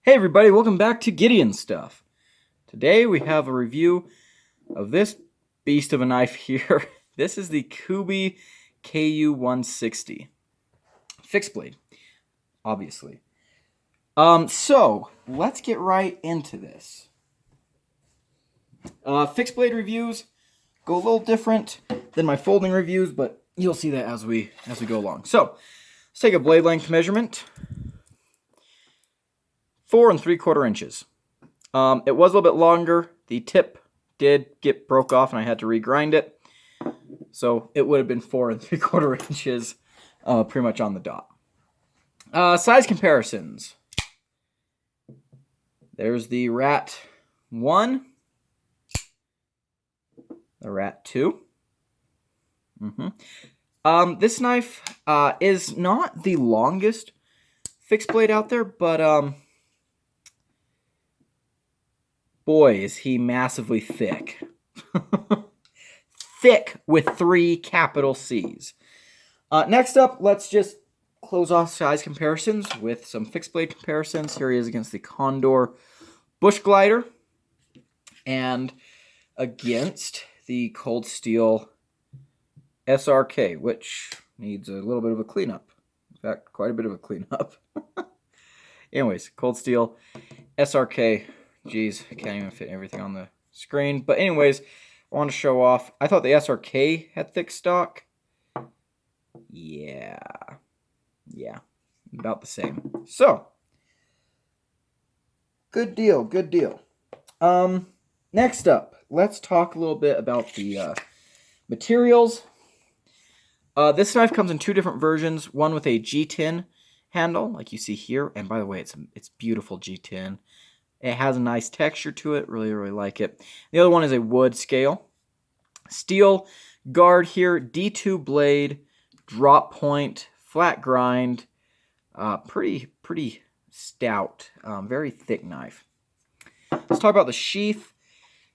Hey everybody, welcome back to Gideon Stuff. Today we have a review of this beast of a knife here. This is the Kubey KU-160. Fixed blade, obviously. So, let's get right into this. Fixed blade reviews go a little different than my folding reviews, but you'll see that as we go along. So, let's take a blade length measurement. 4 3/4 inches. It was a little bit longer. The tip did get broke off and I had to regrind it. So it would have been 4 3/4 inches pretty much on the dot. Size comparisons. There's the Rat 1. The Rat 2. This knife is not the longest fixed blade out there, but boy, is he massively thick. Thick with 3 capital C's. Next up, let's just close off size comparisons with some fixed blade comparisons. Here he is against the Condor Bush Glider and against the Cold Steel SRK, which needs a little bit of a cleanup. In fact, quite a bit of a cleanup. Anyways, Cold Steel SRK. Jeez, I can't even fit everything on the screen. But anyways, I want to show off. I thought the SRK had thick stock. Yeah, about the same. So, good deal. Next up, let's talk a little bit about the materials. This knife comes in 2 different versions. One with a G10 handle, like you see here. And by the way, it's beautiful G10. It has a nice texture to it. Really like it. The other one is a wood scale. Steel guard here. D2 blade. Drop point. Flat grind. Pretty stout. Very thick knife. Let's talk about the sheath.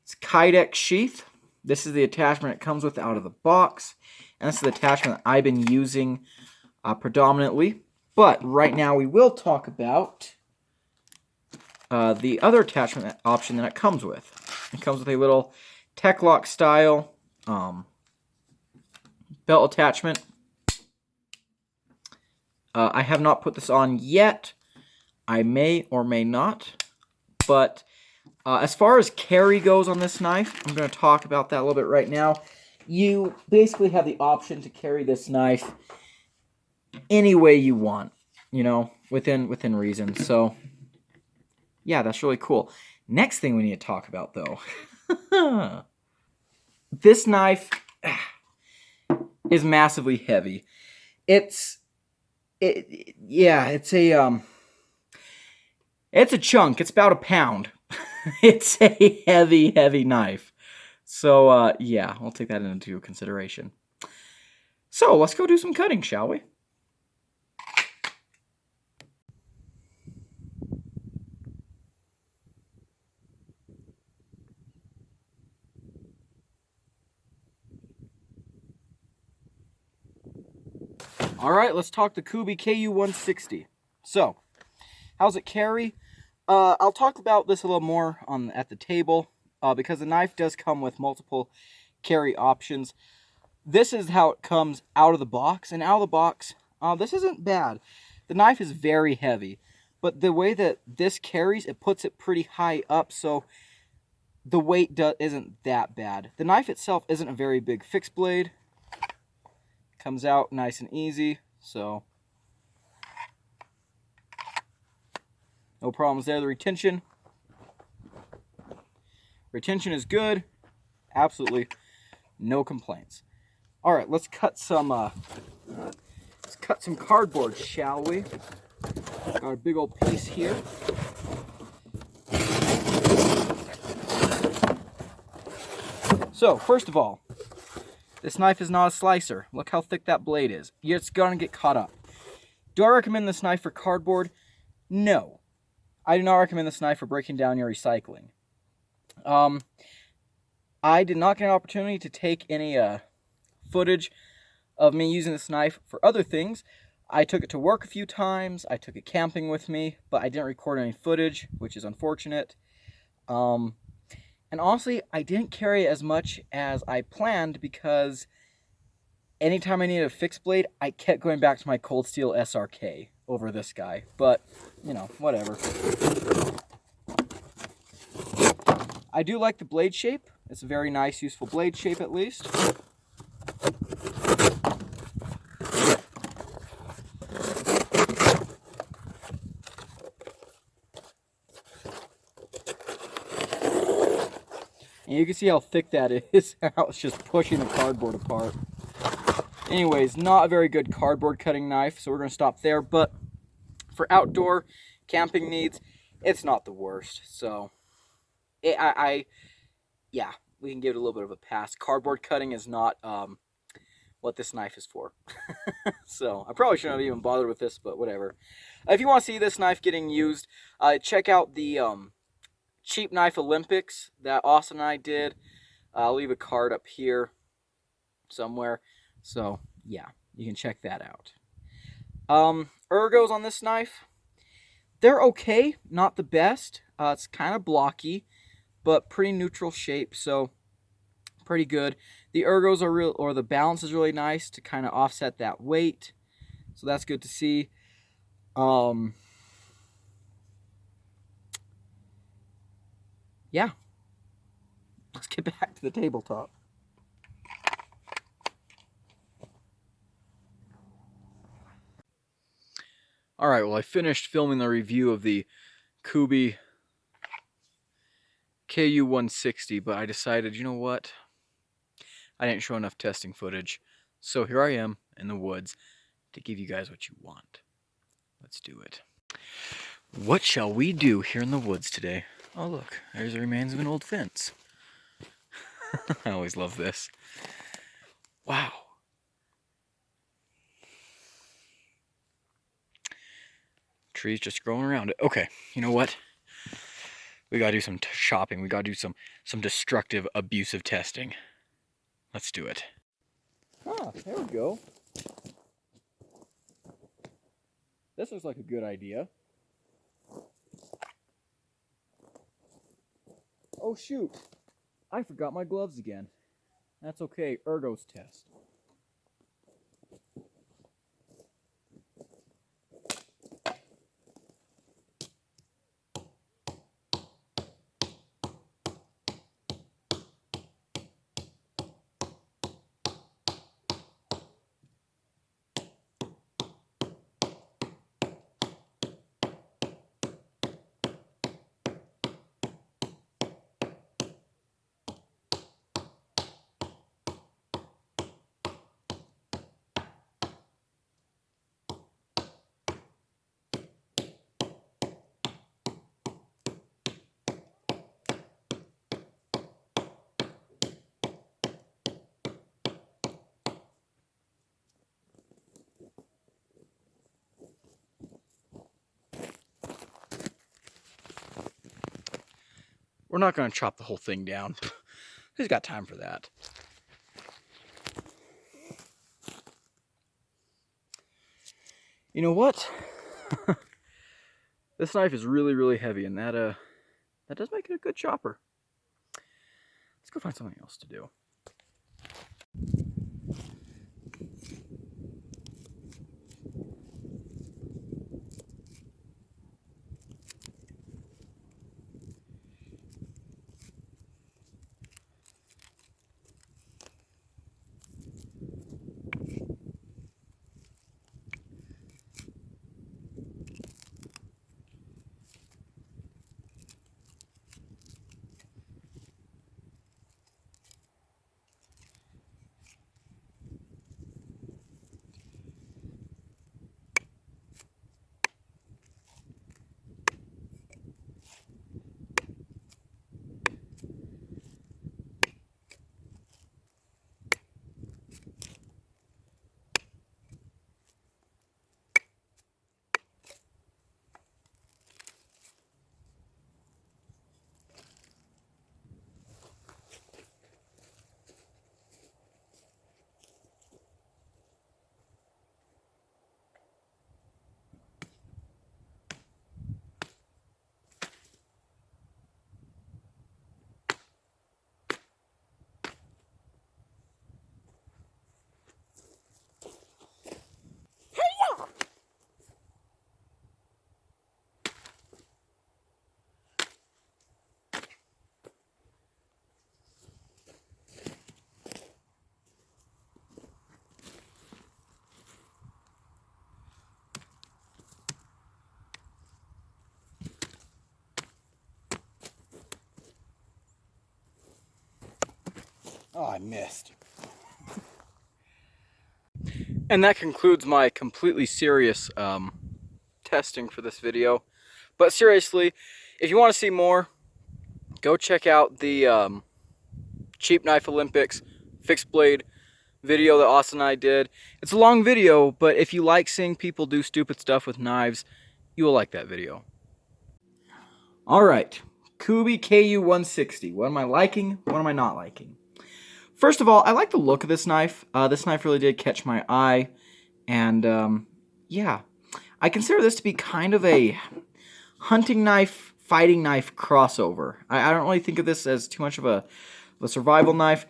It's Kydex sheath. This is the attachment it comes with out of the box. And this is the attachment that I've been using predominantly. But right now we will talk about the other attachment option that it comes with. It comes with a little Tech Lock style belt attachment. I have not put this on yet. I may or may not. But as far as carry goes on this knife, I'm going to talk about that a little bit right now. You basically have the option to carry this knife any way you want, you know, within reason. So yeah, that's really cool. Next thing we need to talk about, though. This knife is massively heavy. It's a chunk. It's about a pound. It's a heavy knife. So, yeah, I'll take that into consideration. So, let's go do some cutting, shall we? Alright, let's talk the Kubey KU-160. So, how's it carry? I'll talk about this a little more at the table, because the knife does come with multiple carry options. This is how it comes out of the box, and out of the box, this isn't bad. The knife is very heavy, but the way that this carries, it puts it pretty high up, so the weight isn't that bad. The knife itself isn't a very big fixed blade. Comes out nice and easy, so no problems there. The retention is good. Absolutely no complaints. All right, let's cut some cardboard, shall we? Got a big old piece here. So, first of all, this knife is not a slicer. Look how thick that blade is. It's going to get caught up. Do I recommend this knife for cardboard? No. I do not recommend this knife for breaking down your recycling. I did not get an opportunity to take any footage of me using this knife for other things. I took it to work a few times. I took it camping with me, but I didn't record any footage, which is unfortunate. And honestly, I didn't carry as much as I planned because anytime I needed a fixed blade, I kept going back to my Cold Steel SRK over this guy. But, you know, whatever. I do like the blade shape. It's a very nice, useful blade shape at least. And you can see how thick that is, how it's just pushing the cardboard apart. Anyways, not a very good cardboard cutting knife, so we're going to stop there. But for outdoor camping needs, it's not the worst. So, yeah, we can give it a little bit of a pass. Cardboard cutting is not what this knife is for. So, I probably shouldn't have even bothered with this, but whatever. If you want to see this knife getting used, check out the Cheap Knife Olympics that Austin and I did. I'll leave a card up here somewhere. So, yeah, you can check that out. Ergos on this knife, they're okay, not the best. It's kind of blocky, but pretty neutral shape, so pretty good. The Ergos are real, or the balance is really nice to kind of offset that weight, so that's good to see. Yeah, let's get back to the tabletop. Alright, well I finished filming the review of the Kubey KU-160, but I decided, you know what? I didn't show enough testing footage, so here I am in the woods to give you guys what you want. Let's do it. What shall we do here in the woods today? Oh look, there's the remains of an old fence. I always love this. Wow. Trees just growing around it. Okay, you know what? We gotta do some shopping. We gotta do some destructive, abusive testing. Let's do it. Ah, there we go. This looks like a good idea. Oh shoot, I forgot my gloves again. That's okay, Ergos test. We're not going to chop the whole thing down. Who's got time for that? You know what? This knife is really, really heavy, and that does make it a good chopper. Let's go find something else to do. Oh, I missed. And that concludes my completely serious testing for this video. But seriously, if you want to see more, go check out the Cheap Knife Olympics fixed blade video that Austin and I did. It's a long video, but if you like seeing people do stupid stuff with knives, you will like that video. Alright, Kubey KU-160. What am I liking? What am I not liking? First of all, I like the look of this knife. This knife really did catch my eye. And, yeah. I consider this to be kind of a hunting knife, fighting knife crossover. I don't really think of this as too much of a survival knife.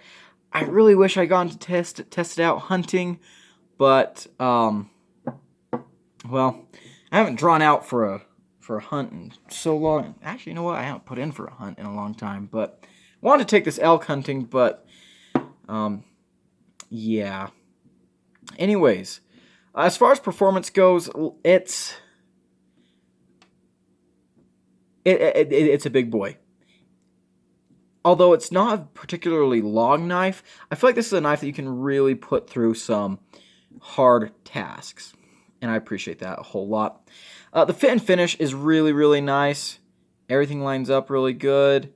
I really wish I got to test it out hunting, but, well, I haven't drawn out for a hunt in so long. Actually, you know what? I haven't put in for a hunt in a long time, but I wanted to take this elk hunting, but, yeah. Anyways, as far as performance goes, it's a big boy. Although it's not a particularly long knife, I feel like this is a knife that you can really put through some hard tasks. And I appreciate that a whole lot. The fit and finish is really, really nice. Everything lines up really good.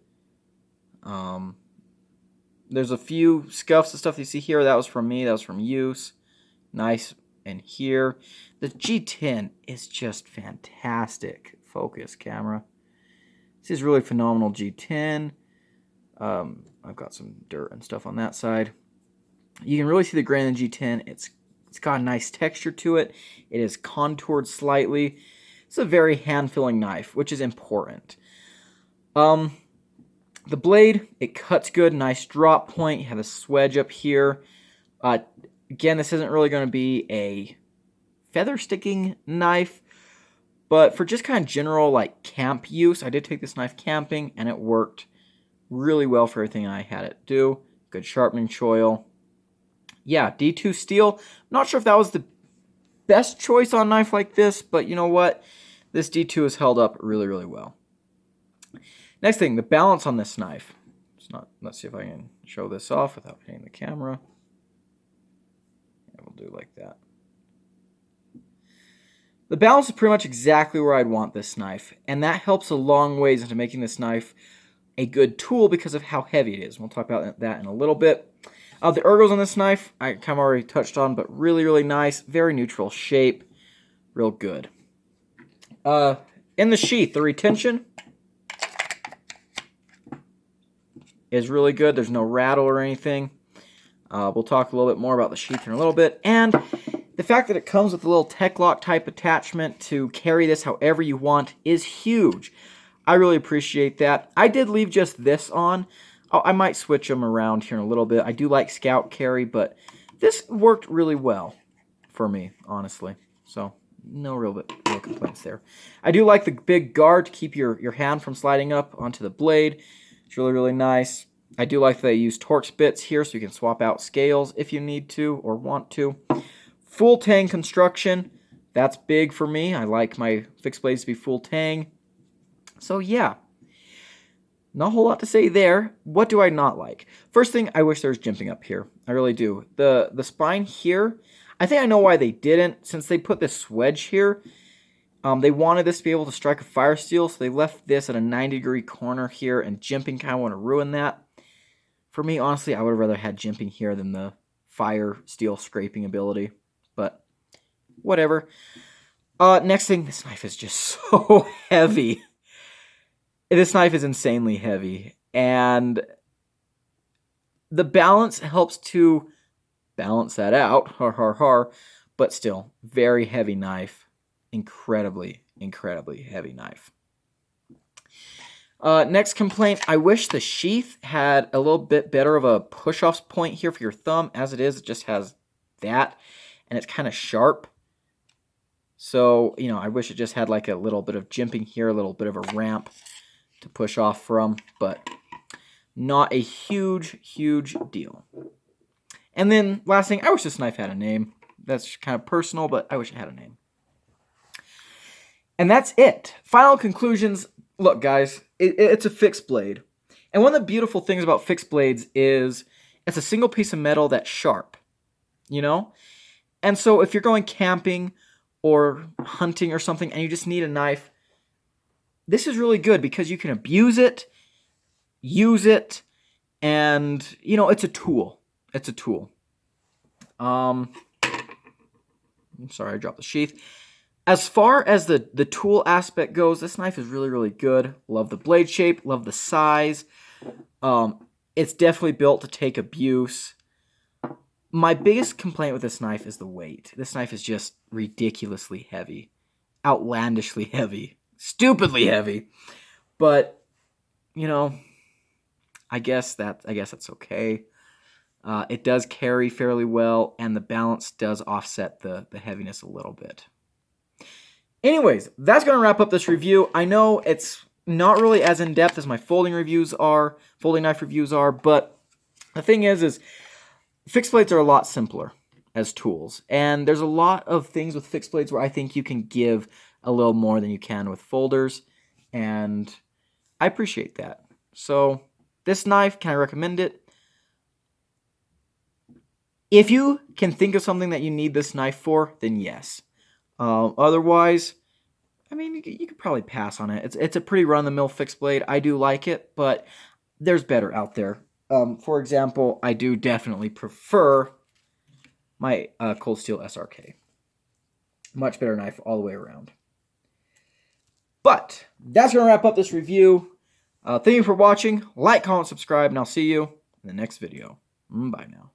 There's a few scuffs and stuff you see here. That was from me. That was from use. Nice. And here. The G10 is just fantastic. Focus, camera. This is really phenomenal G10. I've got some dirt and stuff on that side. You can really see the grain in the G10. It's got a nice texture to it. It is contoured slightly. It's a very hand-filling knife, which is important. The blade, it cuts good. Nice drop point. You have a swedge up here. Again, this isn't really going to be a feather sticking knife, but for just kind of general like camp use, I did take this knife camping, and it worked really well for everything I had it do. Good sharpening choil. Yeah, D2 steel. Not sure if that was the best choice on a knife like this, but you know what? This D2 has held up really, really well. Next thing, the balance on this knife. Let's see if I can show this off without hitting the camera. Yeah, we'll do it like that. The balance is pretty much exactly where I'd want this knife, and that helps a long ways into making this knife a good tool because of how heavy it is. We'll talk about that in a little bit. The ergos on this knife, I kind of already touched on, but really, really nice. Very neutral shape. Real good. In the sheath, the retention is really good. There's no rattle or anything. We'll talk a little bit more about the sheath in a little bit. And the fact that it comes with a little tech lock type attachment to carry this however you want is huge. I really appreciate that. I did leave just this on. I might switch them around here in a little bit. I do like scout carry, but this worked really well for me, honestly. So, no real complaints there. I do like the big guard to keep your hand from sliding up onto the blade. It's really, really nice. I do like that they use Torx bits here so you can swap out scales if you need to or want to. Full tang construction. That's big for me. I like my fixed blades to be full tang. So yeah, not a whole lot to say there. What do I not like? First thing, I wish there was jimping up here. I really do. The spine here, I think I know why they didn't. Since they put this swedge here, they wanted this to be able to strike a fire steel, so they left this at a 90-degree corner here, and jimping kind of want to ruin that. For me, honestly, I would have rather had jimping here than the fire steel scraping ability, but whatever. Next thing, this knife is just so heavy. This knife is insanely heavy, and the balance helps to balance that out, but still, very heavy knife, incredibly, incredibly heavy knife. Next complaint, I wish the sheath had a little bit better of a push-off point here for your thumb. As it is, it just has that, and it's kind of sharp. So, you know, I wish it just had like a little bit of jimping here, a little bit of a ramp to push off from, but not a huge, huge deal. And then, last thing, I wish this knife had a name. That's kind of personal, but I wish it had a name. And that's it. Final conclusions. Look, guys, it's a fixed blade. And one of the beautiful things about fixed blades is It's a single piece of metal that's sharp, you know? And so if you're going camping or hunting or something and you just need a knife, this is really good because you can abuse it, use it, and, you know, it's a tool. It's a tool. I'm sorry, I dropped the sheath. As far as the tool aspect goes, this knife is really, really good. Love the blade shape, love the size. It's definitely built to take abuse. My biggest complaint with this knife is the weight. This knife is just ridiculously heavy. Outlandishly heavy. Stupidly heavy. But, you know, I guess that's okay. It does carry fairly well, and the balance does offset the heaviness a little bit. Anyways, that's going to wrap up this review. I know it's not really as in-depth as my folding knife reviews are, but the thing is fixed blades are a lot simpler as tools, and there's a lot of things with fixed blades where I think you can give a little more than you can with folders, and I appreciate that. So, this knife, can I recommend it? If you can think of something that you need this knife for, then yes. Otherwise, I mean, you could probably pass on it. It's a pretty run-of-the-mill fixed blade. I do like it, but there's better out there. For example, I do definitely prefer my Cold Steel SRK. Much better knife all the way around. But that's going to wrap up this review. Thank you for watching. Like, comment, subscribe, and I'll see you in the next video. Bye now.